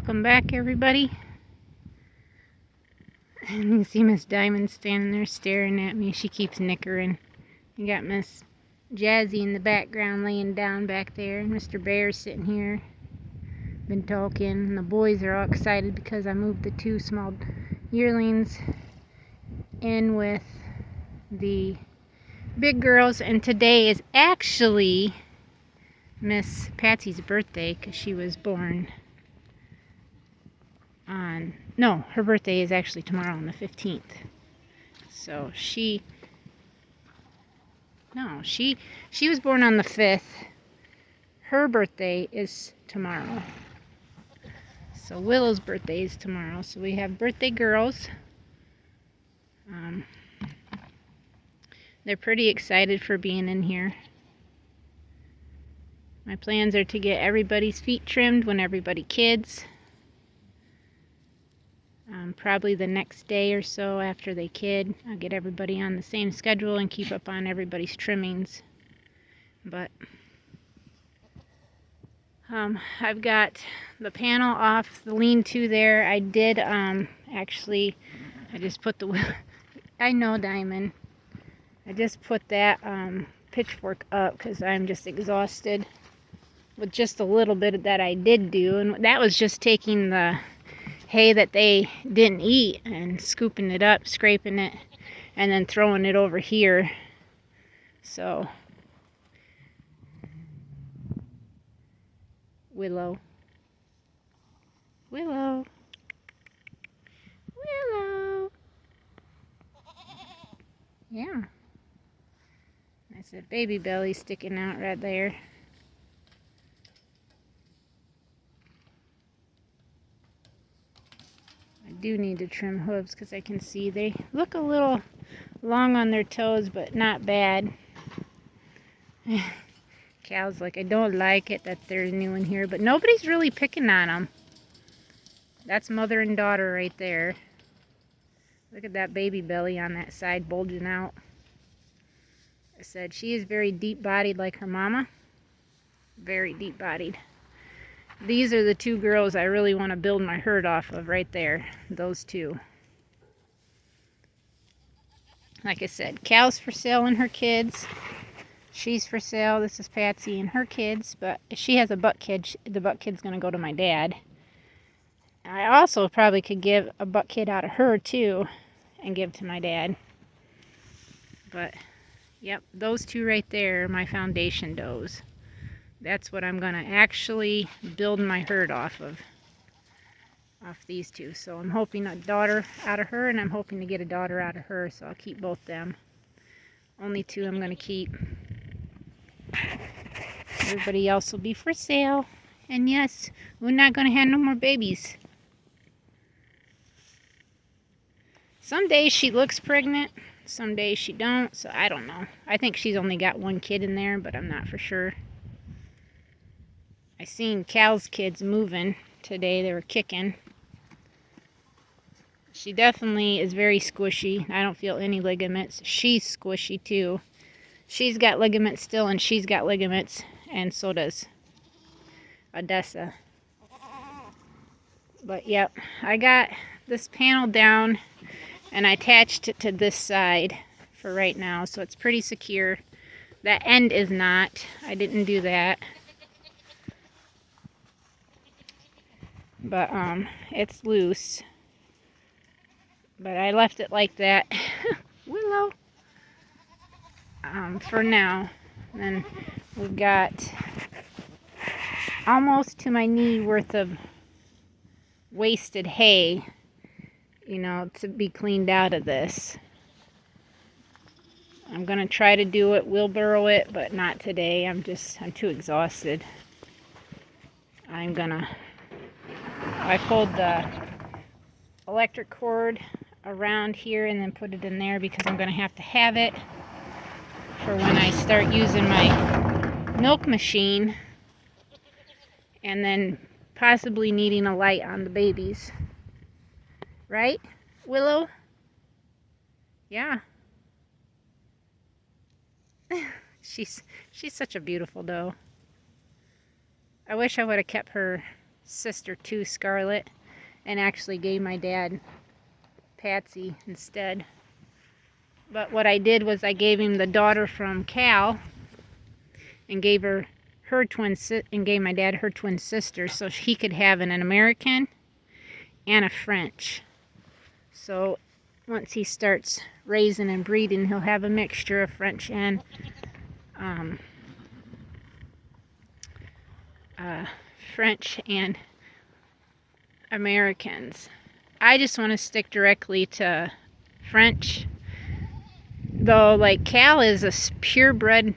Welcome back, everybody. And you can see Miss Diamond standing there staring at me. She keeps nickering. You got Miss Jazzy in the background laying down back there. And Mr. Bear's sitting here. Been talking. And the boys are all excited because I moved the two small yearlings in with the big girls. And today is actually Miss Patsy's birthday because she was born on, no, her birthday is actually tomorrow on the 15th. So she was born on the 5th. Her birthday is tomorrow. So Willow's birthday is tomorrow. So we have birthday girls. They're pretty excited for being in here. My plans are to get everybody's feet trimmed when everybody kids. Probably the next day or so after they kid. I'll get everybody on the same schedule and keep up on everybody's trimmings. But I've got the panel off the lean-to there. I did actually, I just put the, I know, Diamond. I just put that pitchfork up because I'm just exhausted with just a little bit that I did do. And that was just taking the hay that they didn't eat and scooping it up, scraping it, and then throwing it over here. So Willow, yeah, that's a baby belly sticking out right there. I do need to trim hooves because I can see they look a little long on their toes, but not bad. Cal's like, I don't like it that they're new in here, but nobody's really picking on them. That's mother and daughter right there. Look at that baby belly on that side bulging out. I said she is very deep-bodied like her mama. Very deep-bodied. These are the two girls I really want to build my herd off of right there. Those two. Like I said, Cal's for sale and her kids. She's for sale. This is Patsy and her kids. But if she has a buck kid, the buck kid's going to go to my dad. I also probably could give a buck kid out of her too and give to my dad. But, yep, those two right there are my foundation does. That's what I'm going to actually build my herd off of. Off these two. So I'm hoping a daughter out of her, and I'm hoping to get a daughter out of her. So I'll keep both them. Only two I'm going to keep. Everybody else will be for sale. And yes, we're not going to have no more babies. Some days she looks pregnant. Some days she don't. So I don't know. I think she's only got one kid in there, but I'm not for sure. I seen Cal's kids moving today. They were kicking. She definitely is very squishy. I don't feel any ligaments. She's squishy too. She's got ligaments still, and she's got ligaments, and so does Odessa. But yep, I got this panel down, and I attached it to this side for right now, so it's pretty secure. That end is not. I didn't do that. But it's loose. But I left it like that. Willow. For now. And then we've got almost to my knee worth of wasted hay, you know, to be cleaned out of this. I'm gonna try to do it, wheelbarrow it, but not today. I'm too exhausted. I pulled the electric cord around here and then put it in there because I'm going to have it for when I start using my milk machine, and then possibly needing a light on the babies. Right, Willow? Yeah. She's such a beautiful doe. I wish I would have kept her sister too, Scarlett, and actually gave my dad Patsy instead. But what I did was I gave him the daughter from Cal and gave her and gave my dad her twin sister so he could have an American and a French. So once he starts raising and breeding, he'll have a mixture of French and Americans. I just want to stick directly to French, though. Like Cal is a purebred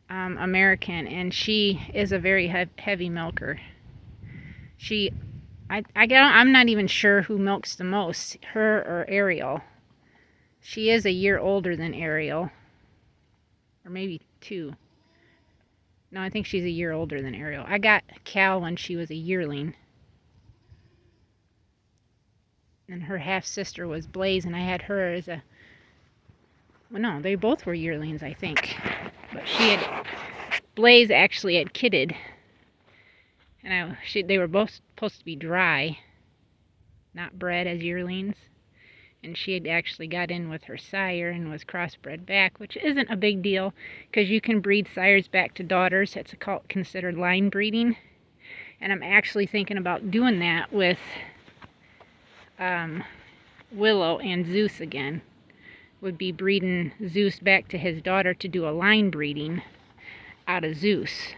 American, and she is a very heavy milker. I'm not even sure who milks the most, her or Ariel. She is a year older than Ariel, or maybe 2. No, I think she's a year older than Ariel. I got Cal when she was a yearling. And her half-sister was Blaze, and I had her as a... Well, no, they both were yearlings, I think. But Blaze actually had kidded. And they were both supposed to be dry, not bred as yearlings. And she had actually got in with her sire and was crossbred back, which isn't a big deal because you can breed sires back to daughters. It's considered line breeding. And I'm actually thinking about doing that with Willow and Zeus again. Would be breeding Zeus back to his daughter to do a line breeding out of Zeus.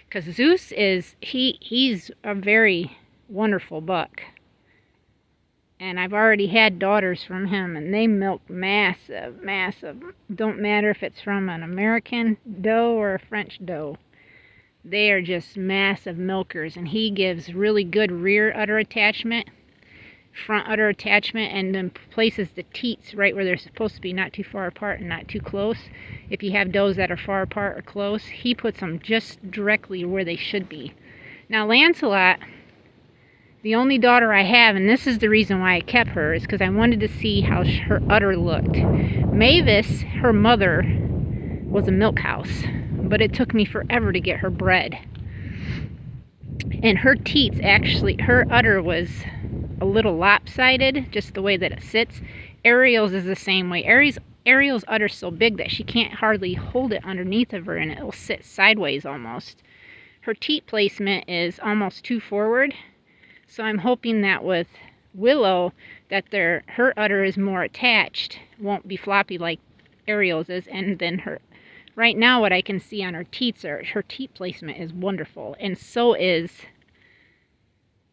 Because Zeus he's a very wonderful buck. And I've already had daughters from him, and they milk massive. Don't matter if it's from an American doe or a French doe. They are just massive milkers, and he gives really good rear udder attachment, front udder attachment, and then places the teats right where they're supposed to be, not too far apart and not too close. If you have does that are far apart or close, he puts them just directly where they should be. Now Lancelot, the only daughter I have, and this is the reason why I kept her, is because I wanted to see how her udder looked. Mavis, her mother, was a milk house, but it took me forever to get her bred. And her teats, actually, her udder was a little lopsided, just the way that it sits. Ariel's is the same way. Ariel's udder's so big that she can't hardly hold it underneath of her, and it'll sit sideways almost. Her teat placement is almost too forward. So I'm hoping that with Willow, that her udder is more attached, won't be floppy like Ariel's is, and then right now what I can see on her teats her teat placement is wonderful, and so is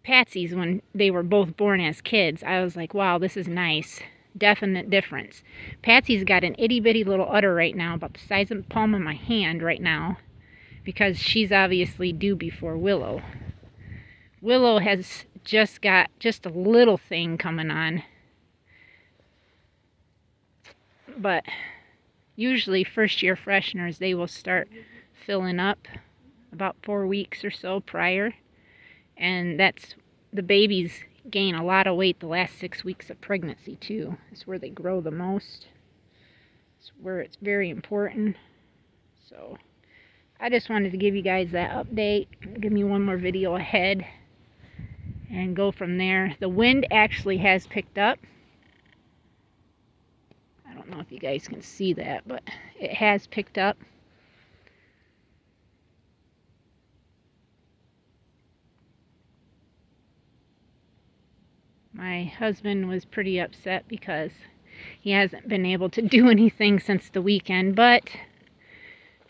Patsy's. When they were both born as kids, I was like, wow, this is nice. Definite difference. Patsy's got an itty bitty little udder right now, about the size of the palm of my hand right now, because she's obviously due before Willow. Willow has just got just a little thing coming on. But usually first year fresheners, they will start filling up about 4 weeks or so prior. And the babies gain a lot of weight the last 6 weeks of pregnancy too. It's where they grow the most. It's where it's very important. So I just wanted to give you guys that update. Give me one more video ahead and go from there. The wind actually has picked up. I don't know if you guys can see that, but it has picked up. My husband was pretty upset because he hasn't been able to do anything since the weekend, but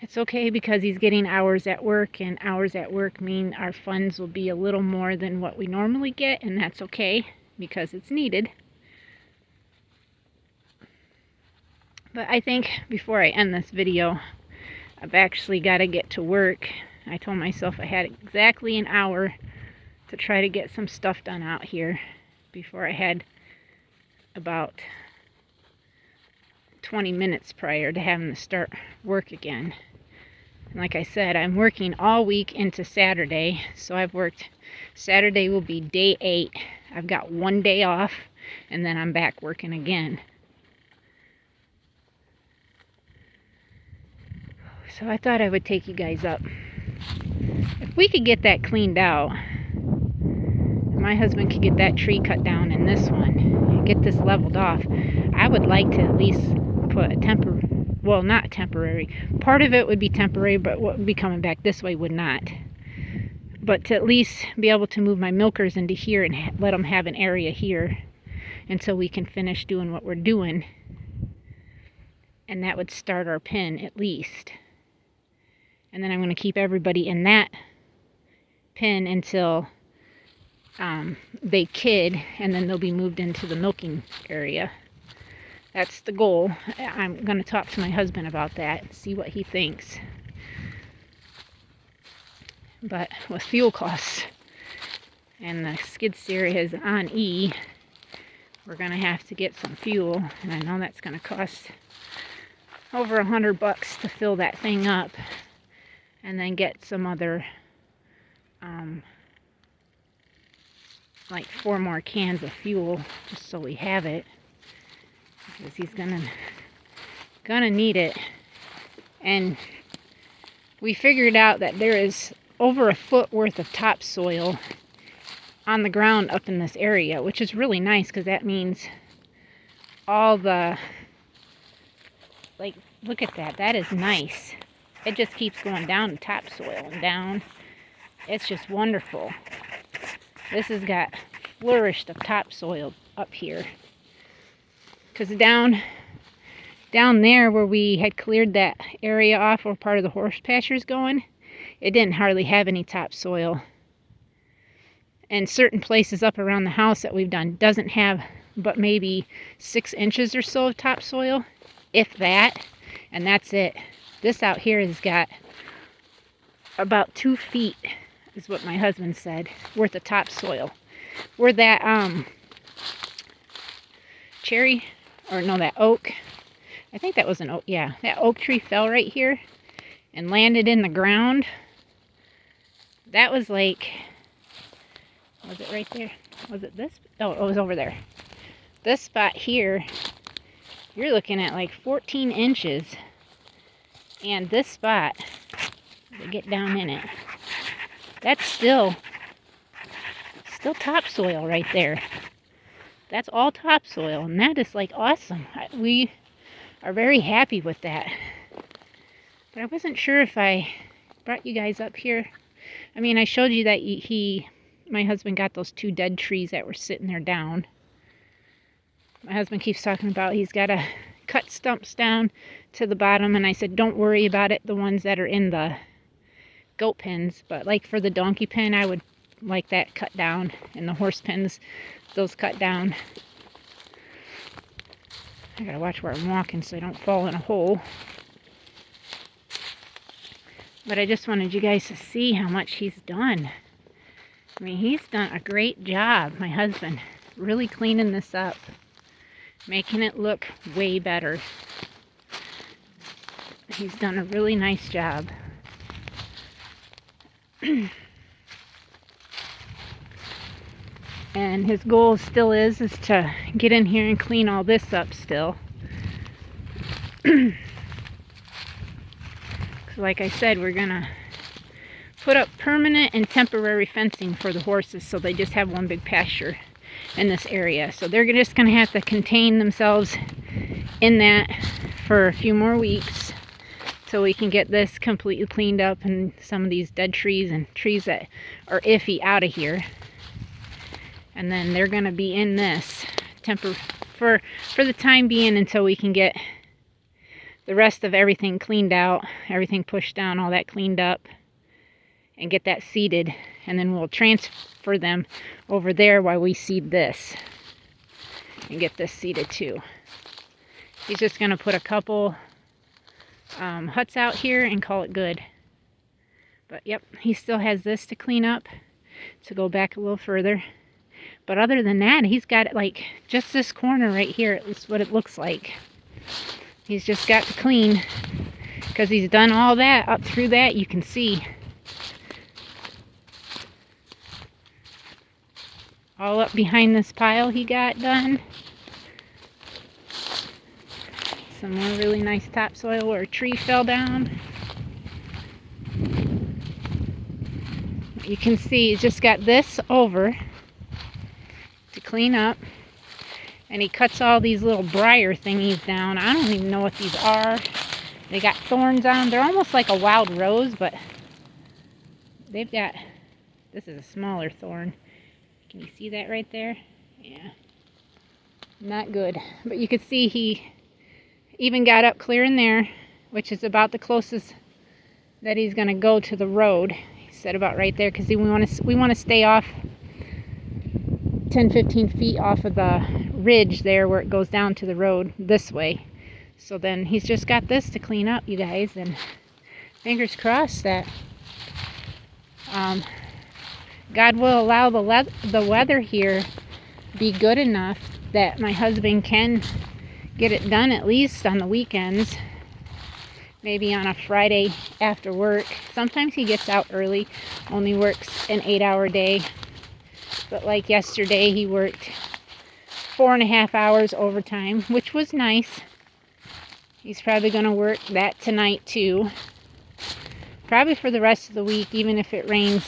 it's okay because he's getting hours at work, and hours at work mean our funds will be a little more than what we normally get, and that's okay because it's needed. But I think before I end this video, I've actually got to get to work. I told myself I had exactly an hour to try to get some stuff done out here before I had about 20 minutes prior to having to start work again. And like I said, I'm working all week into Saturday, so I've worked. Saturday will be day 8. I've got 1 day off, and then I'm back working again. So I thought I would take you guys up If we could get that cleaned out, my husband could get that tree cut down in this one and get this leveled off, I would like to at least put a well, not temporary. Part of it would be temporary, but what would be coming back this way would not. But to at least be able to move my milkers into here and let them have an area here until we can finish doing what we're doing. And that would start our pen at least. And then I'm going to keep everybody in that pen until they kid, and then they'll be moved into the milking area. That's the goal. I'm going to talk to my husband about that and see what he thinks. But with fuel costs and the skid steer is on E, we're going to have to get some fuel, and I know that's going to cost over $100 to fill that thing up, and then get some other like 4 more cans of fuel just so we have it, because he's gonna need it. And we figured out that there is over a foot worth of topsoil on the ground up in this area, which is really nice because that means all the, like, look at that, that is nice. It just keeps going down to topsoil and down. It's just wonderful. This has got flourished of topsoil up here. Because down there where we had cleared that area off where part of the horse pasture is going, it didn't hardly have any topsoil. And certain places up around the house that we've done doesn't have but maybe 6 inches or so of topsoil, if that, and that's it. This out here has got about 2 feet, is what my husband said, worth of topsoil. Where that cherry, or no, that oak, I think that was an oak, yeah, that oak tree fell right here and landed in the ground. That was like, was it right there? Was it this? Oh, it was over there. This spot here, you're looking at like 14 inches. And this spot, to get down in it, that's still topsoil right there. That's all topsoil, and that is like awesome. We are very happy with that. But I wasn't sure if I brought you guys up here. I mean, I showed you that my husband got those 2 dead trees that were sitting there down. My husband keeps talking about he's got to cut stumps down to the bottom, and I said, don't worry about it, the ones that are in the goat pens, but like for the donkey pen, I would like that cut down, and the horse pens, those cut down. I gotta watch where I'm walking so I don't fall in a hole. But I just wanted you guys to see how much he's done. I mean, he's done a great job, my husband, really cleaning this up, making it look way better. He's done a really nice job. And his goal still is to get in here and clean all this up still. Like I said, we're gonna put up permanent and temporary fencing for the horses, so they just have one big pasture in this area. So they're just gonna have to contain themselves in that for a few more weeks so we can get this completely cleaned up and some of these dead trees and trees that are iffy out of here. And then they're gonna be in this for the time being until we can get the rest of everything cleaned out, everything pushed down, all that cleaned up, and get that seeded. And then we'll transfer them over there while we seed this and get this seeded too. He's just gonna put a couple huts out here and call it good. But yep, he still has this to clean up, to go back a little further. But other than that, he's got it like just this corner right here is what it looks like. He's just got to clean, because he's done all that up through that. You can see all up behind this pile he got done. Some more really nice topsoil where a tree fell down. You can see he's just got this over to clean up. And he cuts all these little briar thingies down. I don't even know what these are. They got thorns on them. They're almost like a wild rose, but they've got, this is a smaller thorn. Can you see that right there? Yeah. Not good. But you can see he even got up clear in there, which is about the closest that he's going to go to the road. He said about right there, because we want to stay off 10-15 feet off of the ridge there where it goes down to the road this way. So then he's just got this to clean up, you guys, and fingers crossed that God will allow the weather here be good enough that my husband can get it done at least on the weekends, maybe on a Friday after work. Sometimes he gets out early, only works an 8-hour day, but like yesterday he worked 4.5 hours overtime, which was nice. He's probably going to work that tonight too. Probably for the rest of the week, even if it rains,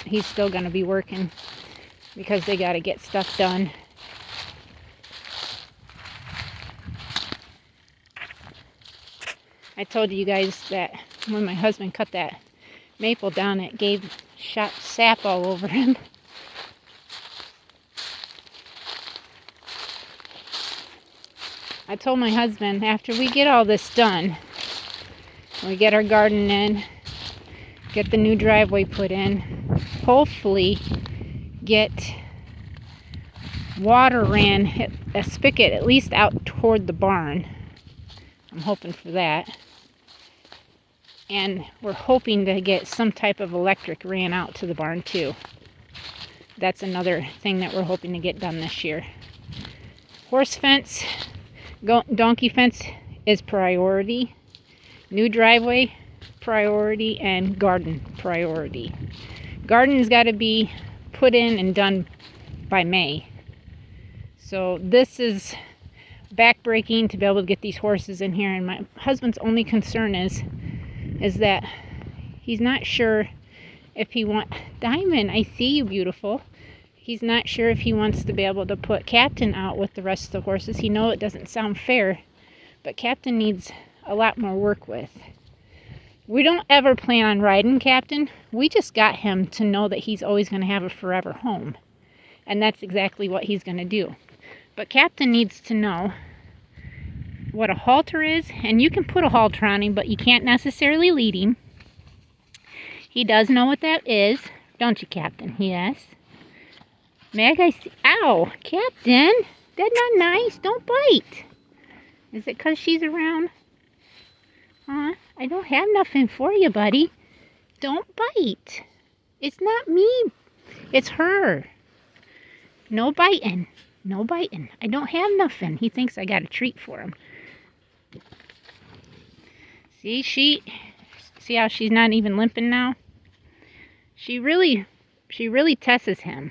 he's still going to be working because they got to get stuff done. I told you guys that when my husband cut that maple down, it shot sap all over him. I told my husband, after we get all this done, we get our garden in, get the new driveway put in, hopefully get water ran, a spigot at least out toward the barn. I'm hoping for that. And we're hoping to get some type of electric ran out to the barn too. That's another thing that we're hoping to get done this year. Horse fence, donkey fence is priority. New driveway, priority. And garden, priority. Garden's got to be put in and done by May. So this is backbreaking to be able to get these horses in here. And my husband's only concern is that he's not sure if he wants... Diamond, I see you, beautiful. He's not sure if he wants to be able to put Captain out with the rest of the horses. He knows it doesn't sound fair, but Captain needs a lot more work with. We don't ever plan on riding Captain. We just got him to know that he's always going to have a forever home. And that's exactly what he's going to do. But Captain needs to know what a halter is. And you can put a halter on him, but you can't necessarily lead him. He does know what that is. Don't you, Captain? Yes. Meg, I see. Ow, Captain. That's not nice. Don't bite. Is it because she's around? Huh? I don't have nothing for you, buddy. Don't bite. It's not me. It's her. No biting. No biting. I don't have nothing. He thinks I got a treat for him. See how she's not even limping now? She really tests him.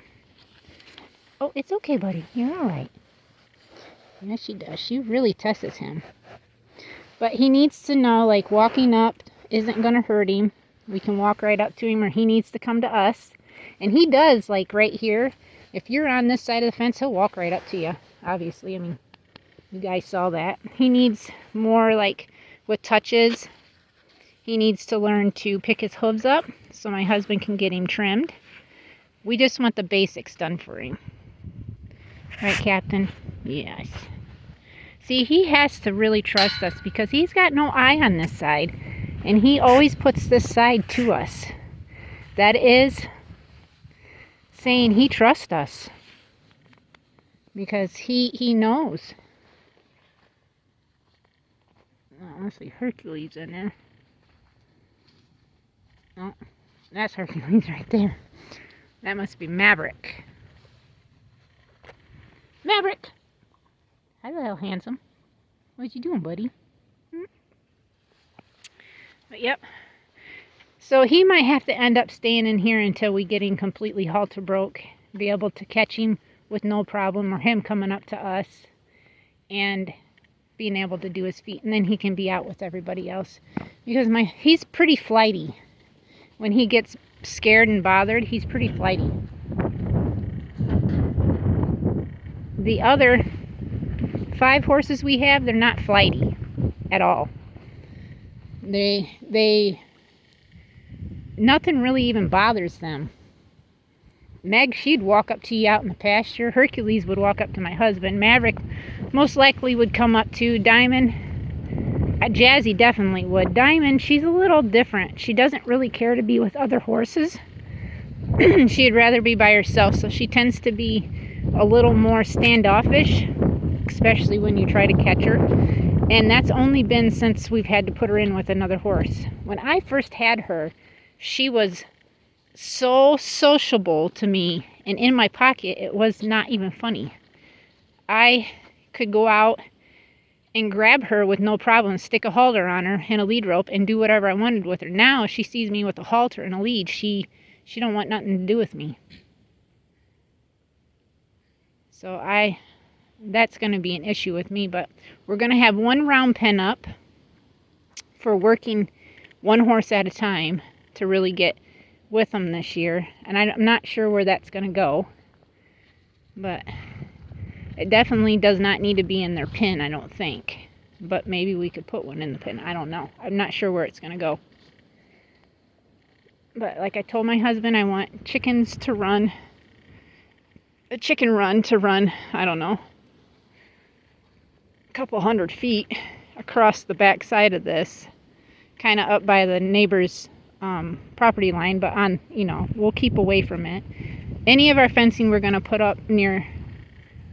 Oh, it's okay, buddy. You're all right. Yes, she does. She really tests him. But he needs to know, like, walking up isn't going to hurt him. We can walk right up to him, or he needs to come to us. And he does, like, right here. If you're on this side of the fence, he'll walk right up to you. Obviously, I mean, you guys saw that. He needs more, like, with touches. He needs to learn to pick his hooves up so my husband can get him trimmed. We just want the basics done for him. Right, Captain? Yes. See, he has to really trust us because he's got no eye on this side. And he always puts this side to us. That is saying he trusts us. Because he knows. Oh, must be Hercules in there. Oh, that's Hercules right there. That must be Maverick. Maverick! Hi, little handsome. What you doing, buddy? But yep. So he might have to end up staying in here until we get him completely halter broke. Be able to catch him with no problem, or him coming up to us and being able to do his feet. And then he can be out with everybody else. Because he's pretty flighty. When he gets scared and bothered. He's pretty flighty. The other 5 horses we have, they're not flighty at all. Nothing really even bothers them. Meg, she'd walk up to you out in the pasture. Hercules would walk up to my husband. Maverick most likely would come up to Diamond. Jazzy definitely would. Diamond, she's a little different. She doesn't really care to be with other horses. She'd rather be by herself, so she tends to be a little more standoffish, especially when you try to catch her. And that's only been since we've had to put her in with another horse. When I first had her, she was so sociable to me, and in my pocket it was not even funny. I could go out and grab her with no problem, stick a halter on her and a lead rope and do whatever I wanted with her. Now if she sees me with a halter and a lead, she don't want nothing to do with me. So that's going to be an issue with me, but we're going to have one round pen up for working one horse at a time to really get with them this year, and I'm not sure where that's going to go, but it definitely does not need to be in their pen, I don't think, but maybe we could put one in the pen. I don't know. I'm not sure where it's going to go, but like I told my husband, I want chickens to run, a chicken run to run, I don't know, a couple 100 feet across the back side of this, kind of up by the neighbor's property line, but on, we'll keep away from it. Any of our fencing we're going to put up near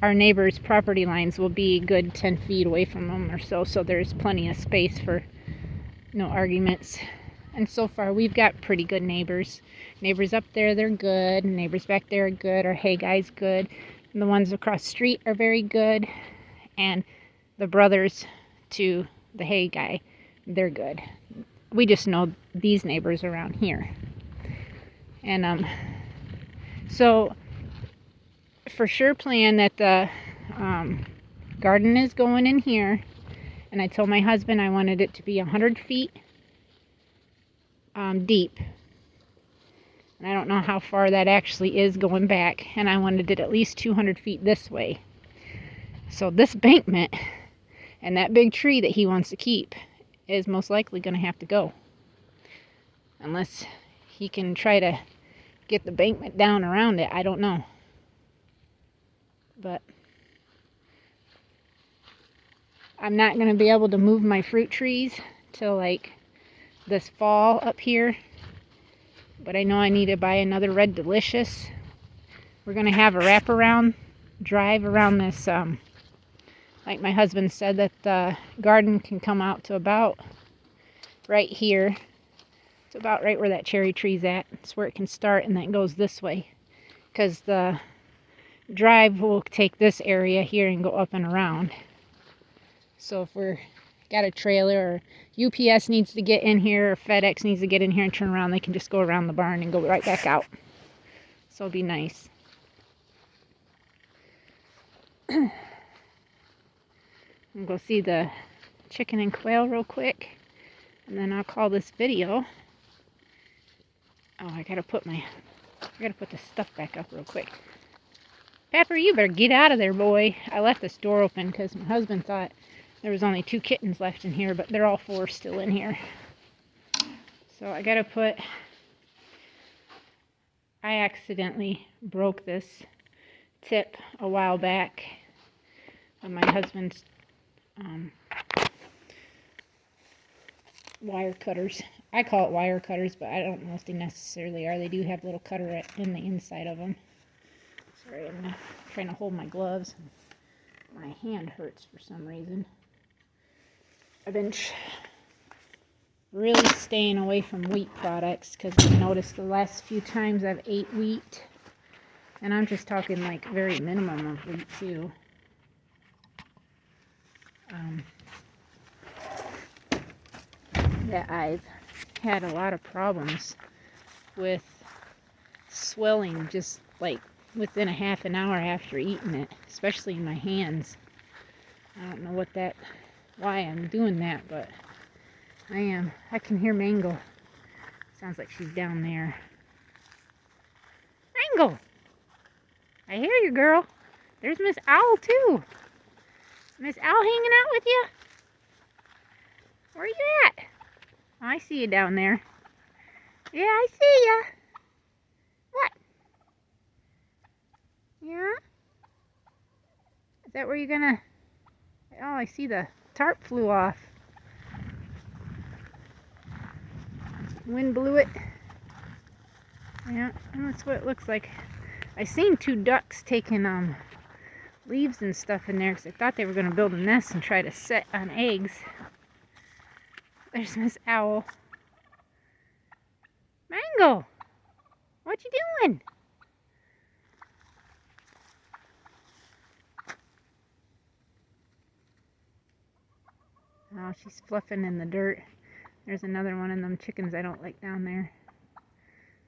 our neighbor's property lines will be good 10 feet away from them or so there's plenty of space for no arguments. And so far we've got pretty good neighbors. Neighbors up there, they're good. Neighbors back there are good. Our hay guy's good. And the ones across the street are very good. And the brothers to the hay guy, they're good. We just know these neighbors around here. And so for sure plan that the garden is going in here, and I told my husband I wanted it to be 100 feet deep, and I don't know how far that actually is going back, and I wanted it at least 200 feet this way. So this bankment and that big tree that he wants to keep is most likely going to have to go, unless he can try to get the bankment down around it. I don't know, but I'm not going to be able to move my fruit trees till like this fall up here, but I know I need to buy another Red Delicious. We're going to have a wraparound drive around this, like my husband said, that the garden can come out to about right here. It's about right where that cherry tree's at. It's where it can start, and then it goes this way, because the drive will take this area here and go up and around. So if we're got a trailer, or UPS needs to get in here, or FedEx needs to get in here and turn around, they can just go around the barn and go right back out. So it'll be nice. I'm going to go see the chicken and quail real quick, and then I'll call this video. Oh, I gotta put the stuff back up real quick. Pepper, you better get out of there, boy. I left this door open because my husband thought there was only 2 kittens left in here, but they're all 4 still in here. So I gotta I accidentally broke this tip a while back on my husband's wire cutters. I call it wire cutters, but I don't know if they necessarily are. They do have a little cutter in the inside of them. Sorry, I'm trying to hold my gloves. My hand hurts for some reason. I've been really staying away from wheat products because I noticed the last few times I've ate wheat, and I'm just talking like very minimum of wheat too. That I've had a lot of problems with swelling just like within a half an hour after eating it, especially in my hands. I don't know why I'm doing that, but I am. I can hear Mango. Sounds like she's down there. Mango! I hear you, girl. There's Miss Owl, too. Miss Owl hanging out with you? Where are you at? Oh, I see you down there. Yeah, I see ya. What? Yeah? Is that where you're gonna... Oh, I see the tarp flew off. Wind blew it. Yeah, that's what it looks like. I seen 2 ducks taking leaves and stuff in there because I thought they were going to build a nest and try to set on eggs. There's Miss Owl. Mango! What you doing? Oh, she's fluffing in the dirt. There's another one of them chickens I don't like down there.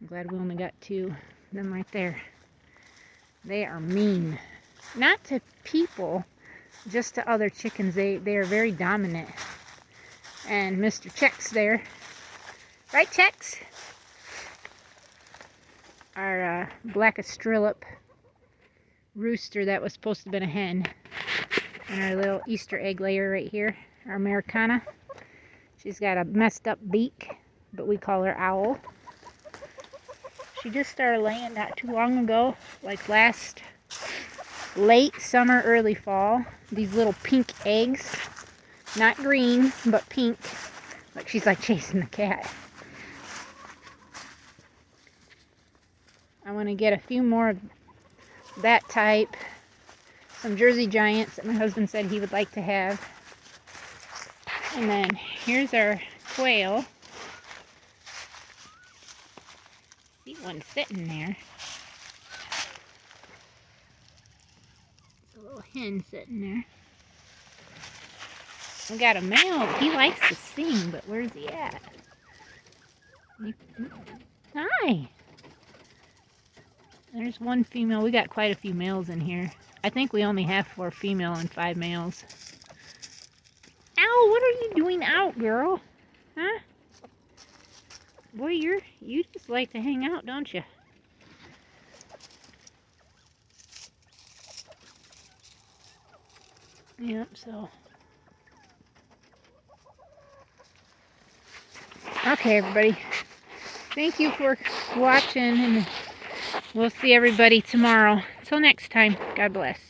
I'm glad we only got 2 of them right there. They are mean. Not to people, just to other chickens. They are very dominant. And Mr. Check's there. Right, Check's? Our black Australorp rooster that was supposed to have been a hen. And our little Easter egg layer right here, our Americana. She's got a messed up beak, but we call her Owl. She just started laying not too long ago, like last late summer, early fall. These little pink eggs. Not green, but pink. Look, she's like chasing the cat. I want to get a few more of that type. Some Jersey Giants that my husband said he would like to have. And then here's our quail. See one sitting there. There's a little hen sitting there. We got a male. He likes to sing, but where's he at? Hi. There's one female. We got quite a few males in here. I think we only have 4 female and 5 males. Ow, what are you doing out, girl? Huh? Boy, you just like to hang out, don't you? Yep, so. Okay, everybody. Thank you for watching, and we'll see everybody tomorrow. Till next time, God bless.